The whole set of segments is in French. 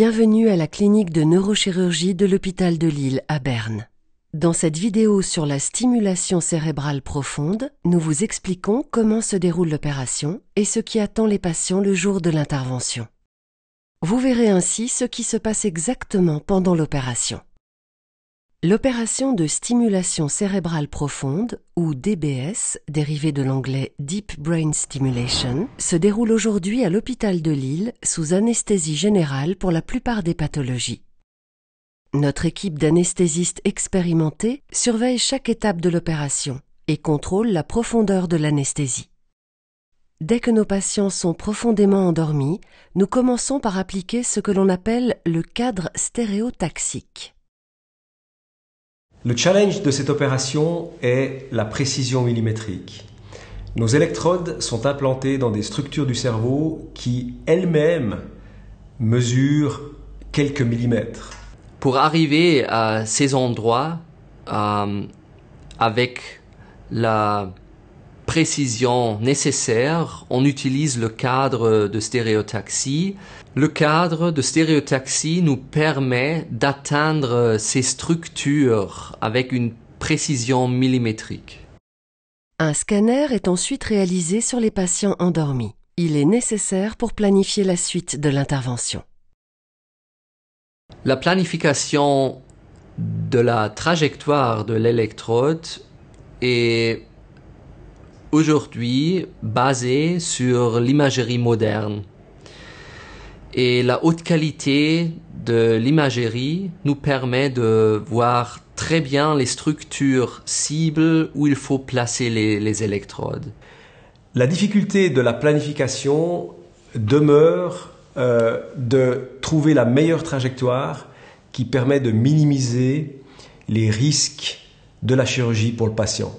Bienvenue à la clinique de neurochirurgie de l'hôpital de Lille à Berne. Dans cette vidéo sur la stimulation cérébrale profonde, nous vous expliquons comment se déroule l'opération et ce qui attend les patients le jour de l'intervention. Vous verrez ainsi ce qui se passe exactement pendant l'opération. L'opération de stimulation cérébrale profonde, ou DBS, dérivée de l'anglais Deep Brain Stimulation, se déroule aujourd'hui à l'hôpital de Lille sous anesthésie générale pour la plupart des pathologies. Notre équipe d'anesthésistes expérimentés surveille chaque étape de l'opération et contrôle la profondeur de l'anesthésie. Dès que nos patients sont profondément endormis, nous commençons par appliquer ce que l'on appelle le cadre stéréotaxique. Le challenge de cette opération est la précision millimétrique. Nos électrodes sont implantées dans des structures du cerveau qui, elles-mêmes, mesurent quelques millimètres. Pour arriver à ces endroits avec la précision nécessaire, on utilise le cadre de stéréotaxie. Le cadre de stéréotaxie nous permet d'atteindre ces structures avec une précision millimétrique. Un scanner est ensuite réalisé sur les patients endormis. Il est nécessaire pour planifier la suite de l'intervention. La planification de la trajectoire de l'électrode est aujourd'hui basée sur l'imagerie moderne. Et la haute qualité de l'imagerie nous permet de voir très bien les structures cibles où il faut placer les électrodes. La difficulté de la planification demeure de trouver la meilleure trajectoire qui permet de minimiser les risques de la chirurgie pour le patient.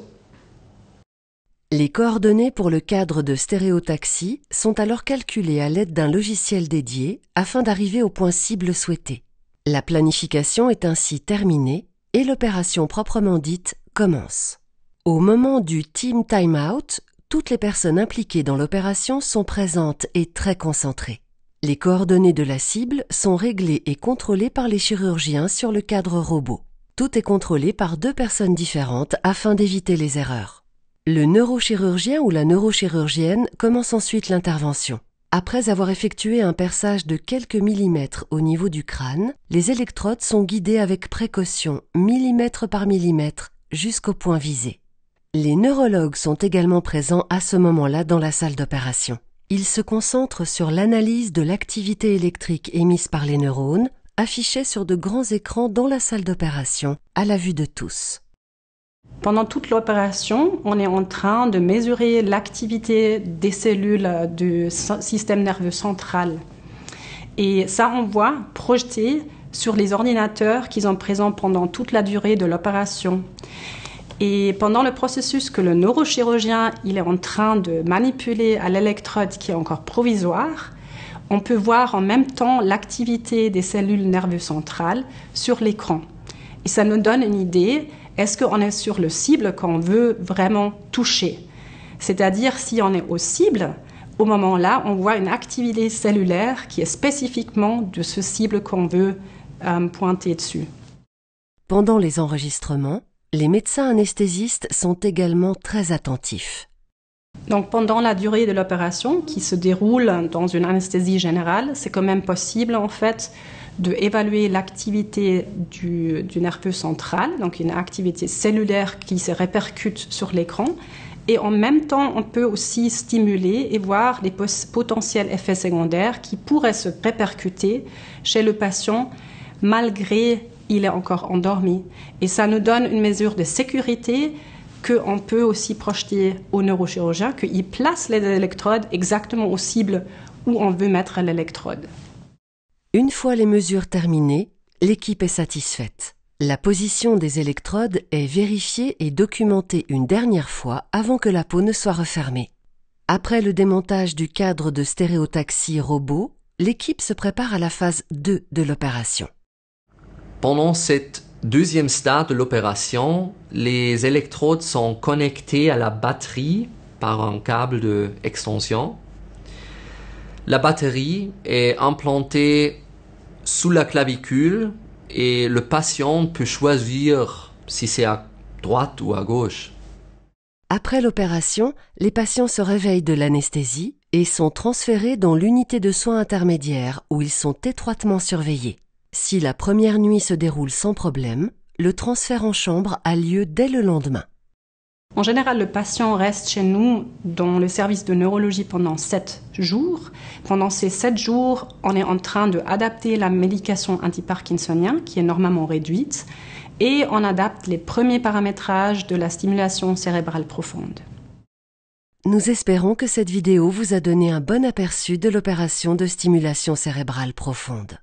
Les coordonnées pour le cadre de stéréotaxie sont alors calculées à l'aide d'un logiciel dédié afin d'arriver au point cible souhaité. La planification est ainsi terminée et l'opération proprement dite commence. Au moment du Team Timeout, toutes les personnes impliquées dans l'opération sont présentes et très concentrées. Les coordonnées de la cible sont réglées et contrôlées par les chirurgiens sur le cadre robot. Tout est contrôlé par 2 personnes différentes afin d'éviter les erreurs. Le neurochirurgien ou la neurochirurgienne commence ensuite l'intervention. Après avoir effectué un perçage de quelques millimètres au niveau du crâne, les électrodes sont guidées avec précaution, millimètre par millimètre, jusqu'au point visé. Les neurologues sont également présents à ce moment-là dans la salle d'opération. Ils se concentrent sur l'analyse de l'activité électrique émise par les neurones, affichée sur de grands écrans dans la salle d'opération, à la vue de tous. Pendant toute l'opération, on est en train de mesurer l'activité des cellules du système nerveux central. Et ça, on voit projeté sur les ordinateurs qui sont présents pendant toute la durée de l'opération. Et pendant le processus que le neurochirurgien il est en train de manipuler à l'électrode qui est encore provisoire, on peut voir en même temps l'activité des cellules nerveuses centrales sur l'écran. Et ça nous donne une idée. Est-ce qu'on est sur le cible qu'on veut vraiment toucher? C'est-à-dire, si on est au cible, au moment-là, on voit une activité cellulaire qui est spécifiquement de ce cible qu'on veut pointer dessus. Pendant les enregistrements, les médecins anesthésistes sont également très attentifs. Donc, pendant la durée de l'opération, qui se déroule dans une anesthésie générale, c'est quand même possible, en fait, d'évaluer l'activité du nerveux central, donc une activité cellulaire qui se répercute sur l'écran. Et en même temps, on peut aussi stimuler et voir les potentiels effets secondaires qui pourraient se répercuter chez le patient malgré qu'il est encore endormi. Et ça nous donne une mesure de sécurité qu'on peut aussi projeter au neurochirurgien, qu'il place les électrodes exactement au cible où on veut mettre l'électrode. Une fois les mesures terminées, l'équipe est satisfaite. La position des électrodes est vérifiée et documentée une dernière fois avant que la peau ne soit refermée. Après le démontage du cadre de stéréotaxie robot, l'équipe se prépare à la phase 2 de l'opération. Pendant cette deuxième stade de l'opération, les électrodes sont connectées à la batterie par un câble d'extension. La batterie est implantée sous la clavicule et le patient peut choisir si c'est à droite ou à gauche. Après l'opération, les patients se réveillent de l'anesthésie et sont transférés dans l'unité de soins intermédiaires où ils sont étroitement surveillés. Si la première nuit se déroule sans problème, le transfert en chambre a lieu dès le lendemain. En général, le patient reste chez nous dans le service de neurologie pendant 7 jours. Pendant ces 7 jours, on est en train d'adapter la médication antiparkinsonienne, qui est normalement réduite, et on adapte les premiers paramétrages de la stimulation cérébrale profonde. Nous espérons que cette vidéo vous a donné un bon aperçu de l'opération de stimulation cérébrale profonde.